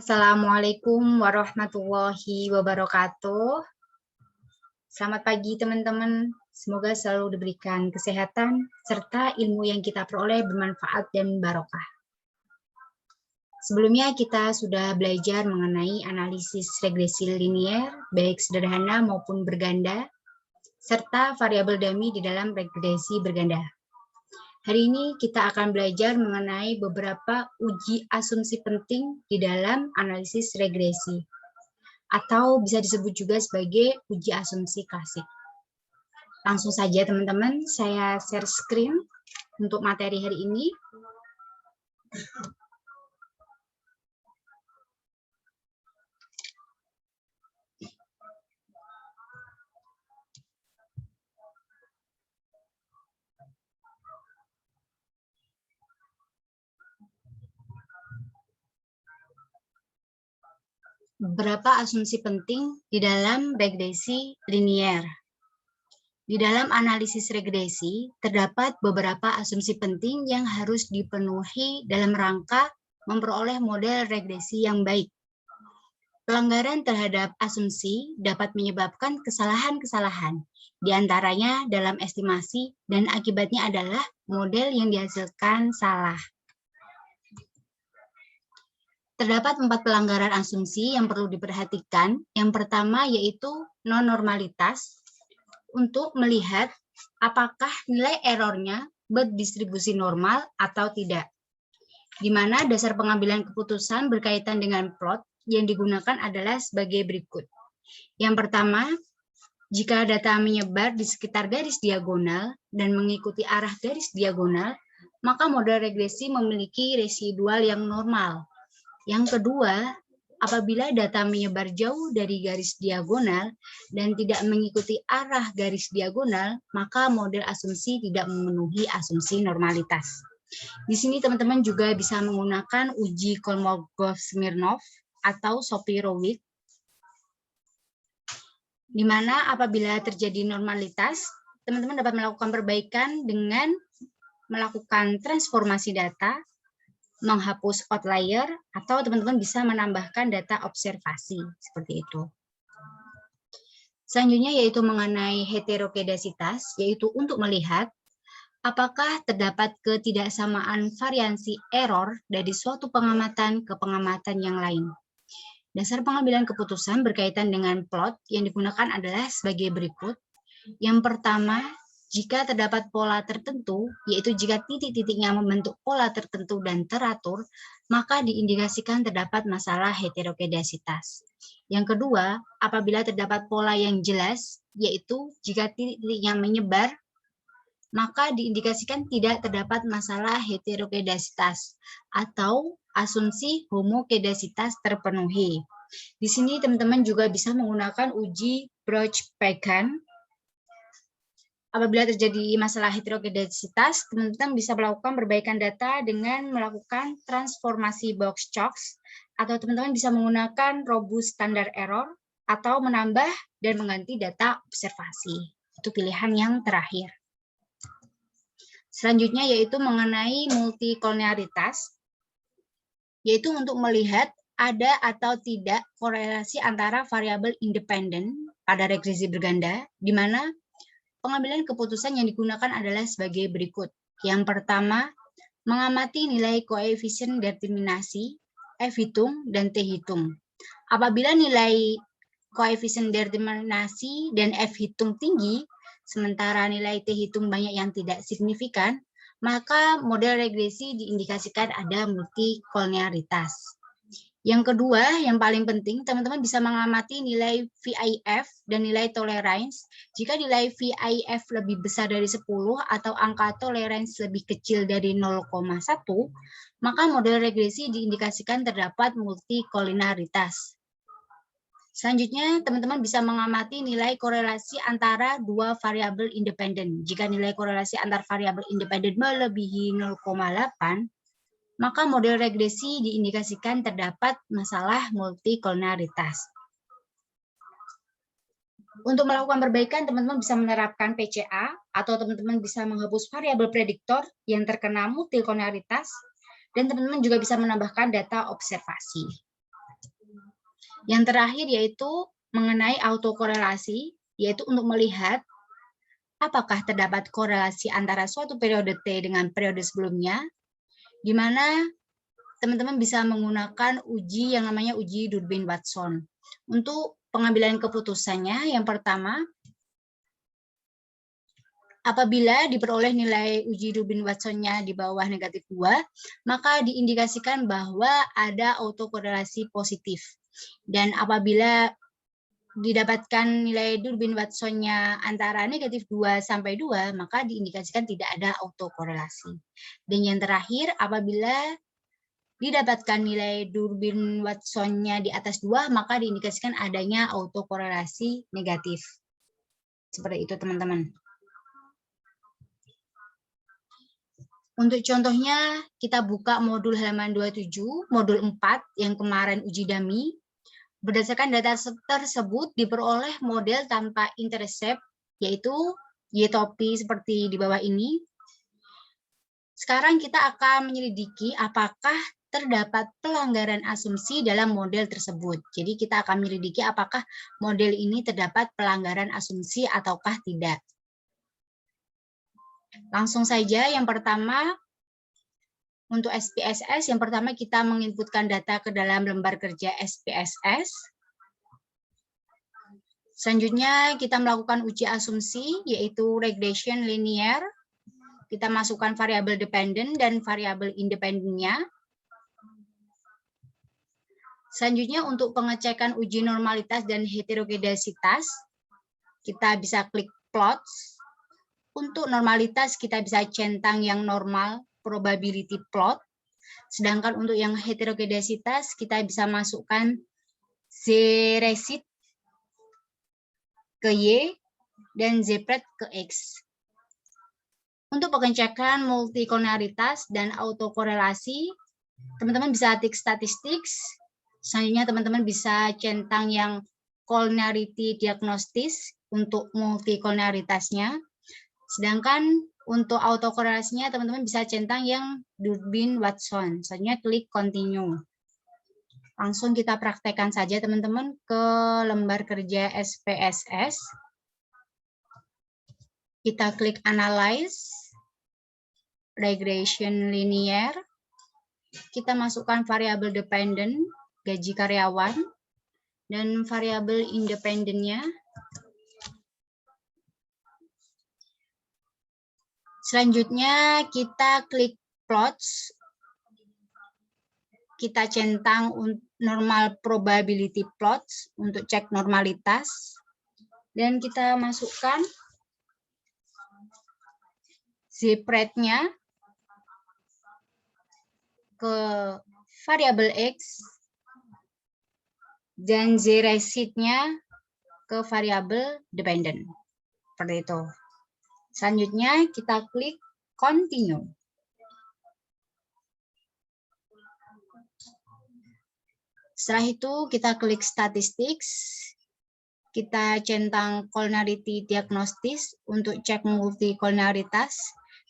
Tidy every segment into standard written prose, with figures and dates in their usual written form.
Assalamualaikum warahmatullahi wabarakatuh. Selamat pagi teman-teman. Semoga selalu diberikan kesehatan serta ilmu yang kita peroleh bermanfaat dan barokah. Sebelumnya kita sudah belajar mengenai analisis regresi linier, baik sederhana maupun berganda, serta variabel dummy di dalam regresi berganda. Hari ini kita akan belajar mengenai beberapa uji asumsi penting di dalam analisis regresi, atau bisa disebut juga sebagai uji asumsi klasik. Langsung saja teman-teman, saya share screen untuk materi hari ini. Beberapa asumsi penting di dalam regresi linier. Di dalam analisis regresi, terdapat beberapa asumsi penting yang harus dipenuhi dalam rangka memperoleh model regresi yang baik. Pelanggaran terhadap asumsi dapat menyebabkan kesalahan-kesalahan, di antaranya dalam estimasi, dan akibatnya adalah model yang dihasilkan salah. Terdapat 4 pelanggaran asumsi yang perlu diperhatikan. Yang pertama yaitu non-normalitas, untuk melihat apakah nilai errornya berdistribusi normal atau tidak. Di mana dasar pengambilan keputusan berkaitan dengan plot yang digunakan adalah sebagai berikut. Yang pertama, jika data menyebar di sekitar garis diagonal dan mengikuti arah garis diagonal, maka model regresi memiliki residual yang normal. Yang kedua, apabila data menyebar jauh dari garis diagonal dan tidak mengikuti arah garis diagonal, maka model asumsi tidak memenuhi asumsi normalitas. Di sini teman-teman juga bisa menggunakan uji Kolmogorov-Smirnov atau Shapiro-Wilk, di mana apabila terjadi normalitas, teman-teman dapat melakukan perbaikan dengan melakukan transformasi data, menghapus outlier, atau teman-teman bisa menambahkan data observasi, seperti itu. Selanjutnya yaitu mengenai heterokedasitas, yaitu untuk melihat apakah terdapat ketidaksamaan variansi error dari suatu pengamatan ke pengamatan yang lain. Dasar pengambilan keputusan berkaitan dengan plot yang digunakan adalah sebagai berikut. Yang pertama, jika terdapat pola tertentu, yaitu jika titik-titiknya membentuk pola tertentu dan teratur, maka diindikasikan terdapat masalah heterokedasitas. Yang kedua, apabila terdapat pola yang jelas, yaitu jika titik-titiknya menyebar, maka diindikasikan tidak terdapat masalah heterokedasitas atau asumsi homokedasitas terpenuhi. Di sini teman-teman juga bisa menggunakan uji Breuch-Pagan. Apabila terjadi masalah heterokedasitas, teman-teman bisa melakukan perbaikan data dengan melakukan transformasi Box-Cox, atau teman-teman bisa menggunakan robust standard error, atau menambah dan mengganti data observasi. Itu pilihan yang terakhir. Selanjutnya yaitu mengenai multikolonialitas, yaitu untuk melihat ada atau tidak korelasi antara variabel independen pada regresi berganda, di mana pengambilan keputusan yang digunakan adalah sebagai berikut. Yang pertama, mengamati nilai koefisien determinasi, F hitung, dan T hitung. Apabila nilai koefisien determinasi dan F hitung tinggi, sementara nilai T hitung banyak yang tidak signifikan, maka model regresi diindikasikan ada multikolonialitas. Yang kedua, yang paling penting, teman-teman bisa mengamati nilai VIF dan nilai tolerance. Jika nilai VIF lebih besar dari 10 atau angka tolerance lebih kecil dari 0,1, maka model regresi diindikasikan terdapat multikolonialitas. Selanjutnya, teman-teman bisa mengamati nilai korelasi antara dua variabel independen. Jika nilai korelasi antar variabel independen melebihi 0,8, maka model regresi diindikasikan terdapat masalah multikolonialitas. Untuk melakukan perbaikan, teman-teman bisa menerapkan PCA, atau teman-teman bisa menghapus variabel prediktor yang terkena multikolonialitas, dan teman-teman juga bisa menambahkan data observasi. Yang terakhir yaitu mengenai autokorelasi, yaitu untuk melihat apakah terdapat korelasi antara suatu periode T dengan periode sebelumnya, di mana teman-teman bisa menggunakan uji yang namanya uji Durbin-Watson. Untuk pengambilan keputusannya, yang pertama, apabila diperoleh nilai uji Durbin-Watson-nya di bawah negatif 2, maka diindikasikan bahwa ada autokorelasi positif. Dan apabila didapatkan nilai Durbin-Watson-nya antara negatif 2 sampai 2, maka diindikasikan tidak ada autokorelasi. Dan yang terakhir, apabila didapatkan nilai Durbin-Watson-nya di atas 2, maka diindikasikan adanya autokorelasi negatif. Seperti itu, teman-teman. Untuk contohnya, kita buka modul halaman 27, modul 4 yang kemarin uji dummy. Berdasarkan data tersebut diperoleh model tanpa intercept, yaitu Y-topi seperti di bawah ini. Sekarang kita akan menyelidiki apakah terdapat pelanggaran asumsi dalam model tersebut. Jadi kita akan menyelidiki apakah model ini terdapat pelanggaran asumsi ataukah tidak. Langsung saja, yang pertama, untuk SPSS, yang pertama kita menginputkan data ke dalam lembar kerja SPSS. Selanjutnya kita melakukan uji asumsi, yaitu regression linear. Kita masukkan variabel dependent dan variabel independennya. Selanjutnya untuk pengecekan uji normalitas dan heterogenesitas, kita bisa klik plots. Untuk normalitas kita bisa centang yang normal, probability plot. Sedangkan untuk yang heterogenesitas kita bisa masukkan z-resid ke Y dan z-pred ke X. Untuk pengecekan multikolonialitas dan autokorelasi, teman-teman bisa tik statistik. Selanjutnya teman-teman bisa centang yang collinearity diagnostis untuk multikolonialitasnya. Sedangkan untuk autokorelasinya teman-teman bisa centang yang Durbin-Watson. Selanjutnya klik continue. Langsung kita praktekkan saja teman-teman ke lembar kerja SPSS. Kita klik analyze, regression linear. Kita masukkan variabel dependent, gaji karyawan, dan variabel independennya. Selanjutnya kita klik plots, kita centang normal probability plots untuk cek normalitas, dan kita masukkan z-pred-nya ke variabel X dan z-resid-nya ke variabel dependent. Seperti itu. Selanjutnya kita klik continue. Setelah itu kita klik statistics. Kita centang collinearity diagnostis untuk cek multikolonialitas.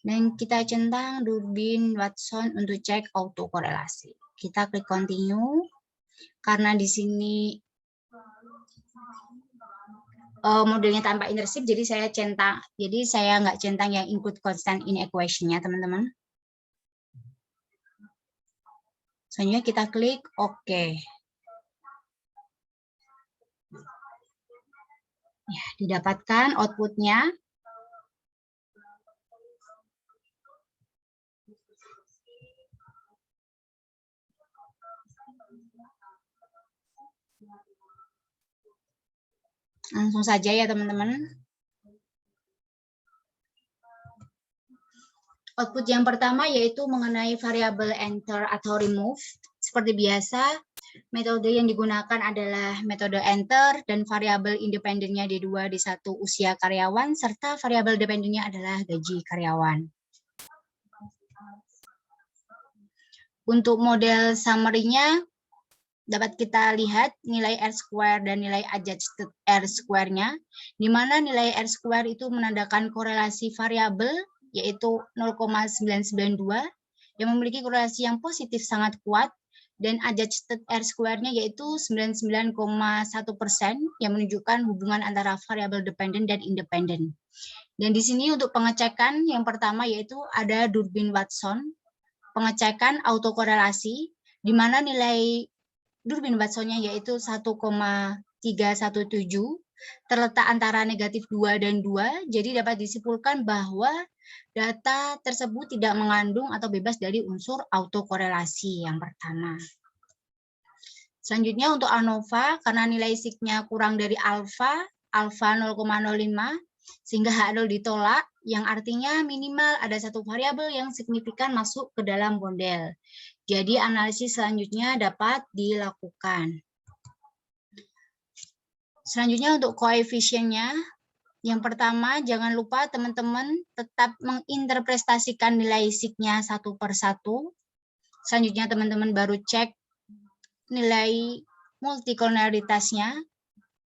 Dan kita centang Durbin-Watson untuk cek autokorelasi. Kita klik continue. Karena di sini modelnya tanpa intercept, jadi saya centang, jadi saya nggak centang yang input constant in equation-nya, teman-teman. Selanjutnya kita klik OK. Ya, didapatkan output-nya. Langsung saja ya teman-teman. Output yang pertama yaitu mengenai variabel enter atau remove. Seperti biasa, metode yang digunakan adalah metode enter dan variabel independennya D2, D1 usia karyawan, serta variabel dependennya adalah gaji karyawan. Untuk model summary-nya, dapat kita lihat nilai R-square dan nilai adjusted R-square-nya, di mana nilai R-square itu menandakan korelasi variabel, yaitu 0,992, yang memiliki korelasi yang positif sangat kuat, dan adjusted R-square-nya yaitu 99,1% yang menunjukkan hubungan antara variabel dependent dan independent. Dan di sini untuk pengecekan yang pertama yaitu ada Durbin-Watson, pengecekan autokorelasi, di mana nilai Durbin-Watsonnya yaitu 1,317, terletak antara negatif 2 dan 2, jadi dapat disimpulkan bahwa data tersebut tidak mengandung atau bebas dari unsur autokorelasi yang pertama. Selanjutnya untuk ANOVA, karena nilai sigma kurang dari alfa 0,05, sehingga H0 ditolak, yang artinya minimal ada satu variabel yang signifikan masuk ke dalam model. Jadi analisis selanjutnya dapat dilakukan. Selanjutnya untuk koefisiennya, yang pertama jangan lupa teman-teman tetap menginterpretasikan nilai sigma satu per satu. Selanjutnya teman-teman baru cek nilai multikolonialitasnya,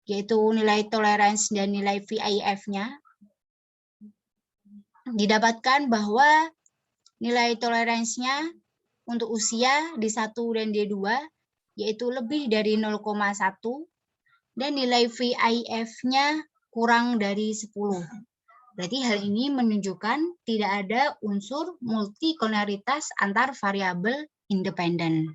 yaitu nilai toleransi dan nilai VIF-nya. Didapatkan bahwa nilai toleransinya untuk usia D1 dan D2 yaitu lebih dari 0,1 dan nilai VIF-nya kurang dari 10. Berarti hal ini menunjukkan tidak ada unsur multikolonialitas antar variabel independen.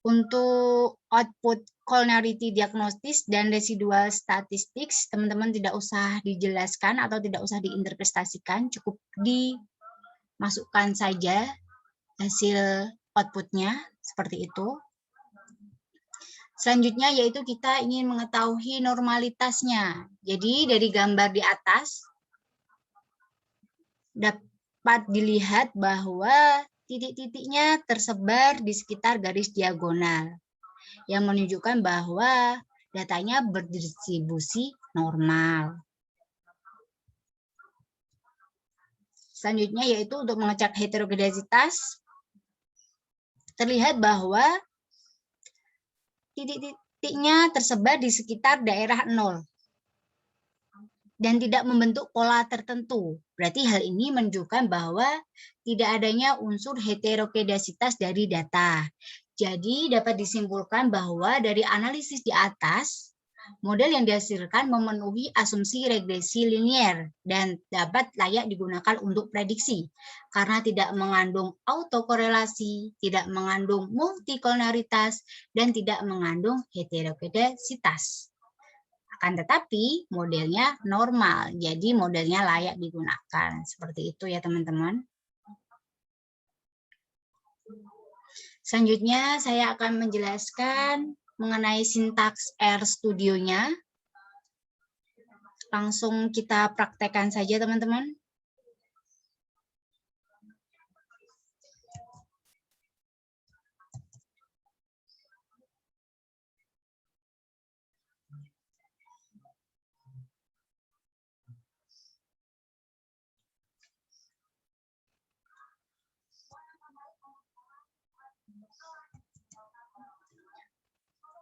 Untuk output collinearity diagnosis dan residual statistics, teman-teman tidak usah dijelaskan atau tidak usah diinterpretasikan, cukup dimasukkan saja hasil outputnya seperti itu. Selanjutnya yaitu kita ingin mengetahui normalitasnya. Jadi dari gambar di atas dapat dilihat bahwa titik-titiknya tersebar di sekitar garis diagonal yang menunjukkan bahwa datanya berdistribusi normal. Selanjutnya yaitu untuk mengecek heterogenesitas, terlihat bahwa titik-titiknya tersebar di sekitar daerah 0 dan tidak membentuk pola tertentu. Berarti hal ini menunjukkan bahwa tidak adanya unsur heterogenesitas dari data. Jadi dapat disimpulkan bahwa dari analisis di atas, model yang dihasilkan memenuhi asumsi regresi linier dan dapat layak digunakan untuk prediksi karena tidak mengandung autokorelasi, tidak mengandung multikolonialitas, dan tidak mengandung heterogenesitas. Akan tetapi modelnya normal, jadi modelnya layak digunakan. Seperti itu ya teman-teman. Selanjutnya saya akan menjelaskan mengenai sintaks RStudio-nya. Langsung kita praktekkan saja teman-teman.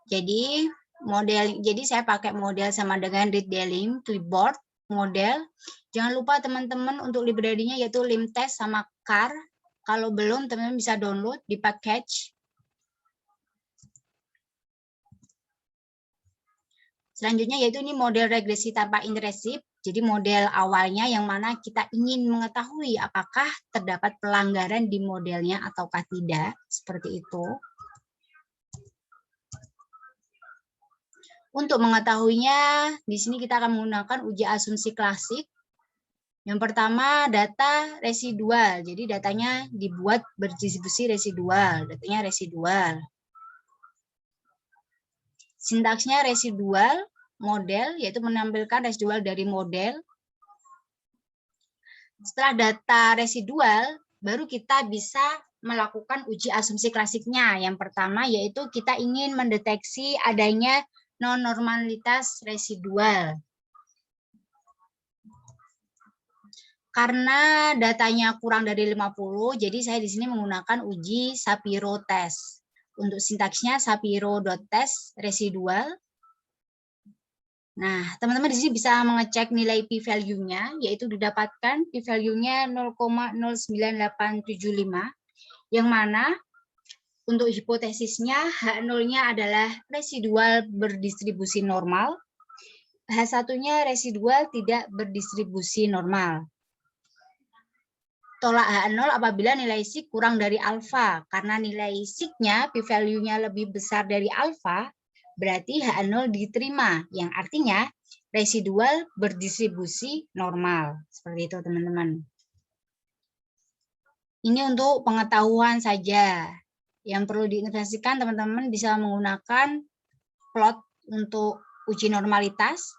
Jadi saya pakai model sama dengan readDelim, clipboard, model. Jangan lupa teman-teman untuk library-nya yaitu limtest sama car. Kalau belum teman-teman bisa download di package. Selanjutnya yaitu ini model regresi tanpa intrusive. Jadi model awalnya yang mana kita ingin mengetahui apakah terdapat pelanggaran di modelnya ataukah tidak, seperti itu. Untuk mengetahuinya, di sini kita akan menggunakan uji asumsi klasik. Yang pertama, data residual. Jadi datanya dibuat berdistribusi residual. Datanya residual. Sintaksnya residual model, yaitu menampilkan residual dari model. Setelah data residual, baru kita bisa melakukan uji asumsi klasiknya. Yang pertama, yaitu kita ingin mendeteksi adanya non-normalitas residual. Karena datanya kurang dari 50, jadi saya di sini menggunakan uji Shapiro test. Untuk sintaksnya Shapiro.test residual. Nah, teman-teman di sini bisa mengecek nilai p-value-nya, yaitu didapatkan p-value-nya 0,09875, yang mana untuk hipotesisnya H0-nya adalah residual berdistribusi normal, H1-nya residual tidak berdistribusi normal. Tolak H0 apabila nilai sig kurang dari alfa, karena nilai sig-nya p-value-nya lebih besar dari alfa, berarti H0 diterima, yang artinya residual berdistribusi normal. Seperti itu, teman-teman. Ini untuk pengetahuan saja. Yang perlu diinvestasikan, teman-teman bisa menggunakan plot untuk uji normalitas.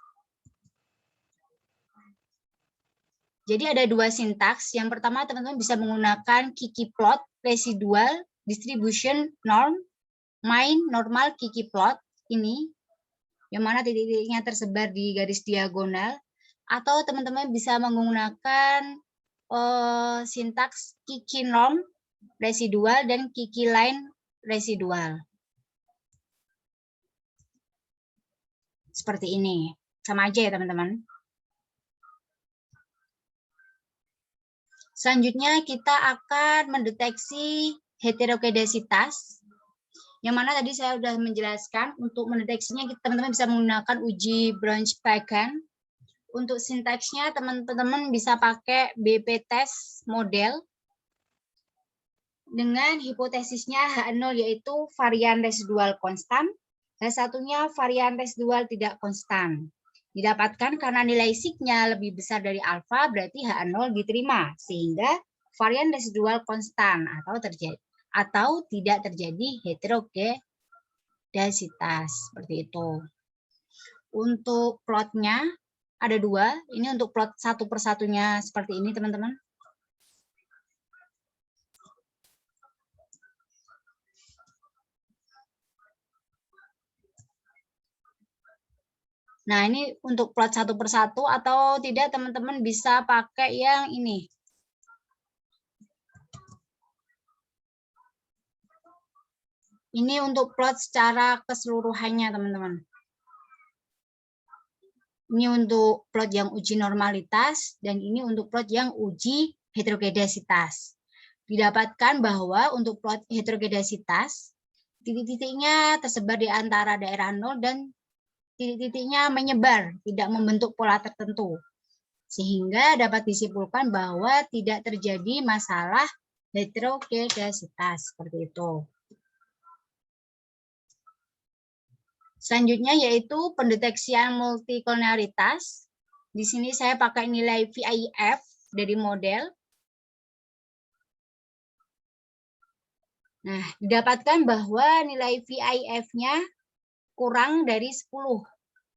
Jadi ada dua sintaks. Yang pertama, teman-teman bisa menggunakan Kiki plot, residual, distribution norm, main normal Kiki plot. Ini yang mana titik-titiknya tersebar di garis diagonal, atau teman-teman bisa menggunakan sintaks Kiki norm residual dan Kiki line residual. Seperti ini. Sama aja ya, teman-teman. Selanjutnya kita akan mendeteksi heterokedasitas. Yang mana tadi saya sudah menjelaskan, untuk mendeteksinya teman-teman bisa menggunakan uji Braunschweigan. Untuk sintaksnya teman-teman bisa pakai BP test model dengan hipotesisnya H0 yaitu varian residual konstan, H1-nya varian residual tidak konstan. Didapatkan karena nilai sig-nya lebih besar dari alfa, berarti H0 diterima, sehingga varian residual konstan atau tidak terjadi heterokedasitas, seperti itu. Untuk plotnya ada dua, ini untuk plot satu persatunya seperti ini, teman-teman. Nah, ini untuk plot satu persatu, atau tidak teman-teman bisa pakai yang ini. Ini untuk plot secara keseluruhannya, teman-teman. Ini untuk plot yang uji normalitas, dan ini untuk plot yang uji heterokedasitas. Didapatkan bahwa untuk plot heterokedasitas, titik-titiknya tersebar di antara daerah 0 dan titik-titiknya menyebar, tidak membentuk pola tertentu. Sehingga dapat disimpulkan bahwa tidak terjadi masalah heterokedasitas, seperti itu. Selanjutnya yaitu pendeteksian multikolonialitas. Di sini saya pakai nilai VIF dari model. Nah, didapatkan bahwa nilai VIF-nya kurang dari 10,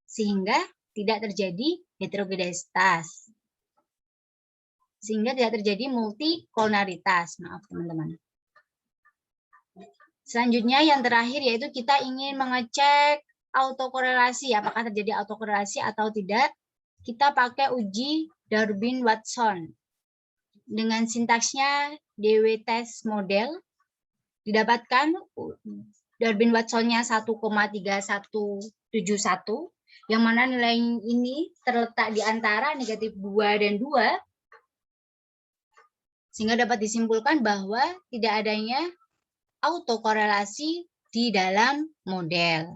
sehingga tidak terjadi heterokedasitas. Sehingga tidak terjadi multikolonialitas. Maaf, teman-teman. Selanjutnya yang terakhir yaitu kita ingin mengecek autokorelasi, apakah terjadi autokorelasi atau tidak. Kita pakai uji Durbin-Watson dengan sintaksnya DW test model. Didapatkan Durbin-Watson-nya 1,3171, yang mana nilai ini terletak di antara negatif 2 dan 2, sehingga dapat disimpulkan bahwa tidak adanya autokorelasi di dalam model.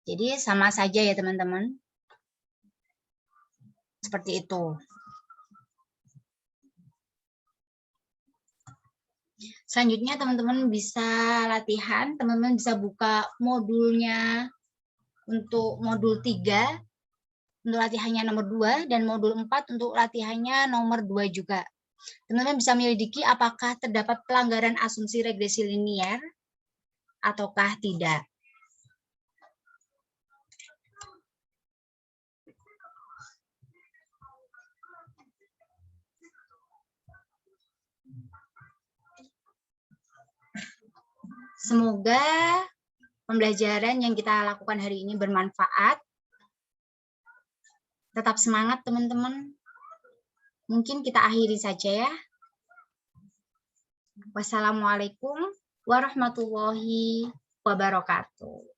Jadi sama saja ya, teman-teman. Seperti itu. Selanjutnya teman-teman bisa latihan, teman-teman bisa buka modulnya untuk modul 3, untuk latihannya nomor 2, dan modul 4 untuk latihannya nomor 2 juga. Teman-teman bisa menyelidiki apakah terdapat pelanggaran asumsi regresi linier ataukah tidak. Semoga pembelajaran yang kita lakukan hari ini bermanfaat. Tetap semangat, teman-teman. Mungkin kita akhiri saja ya. Wassalamualaikum warahmatullahi wabarakatuh.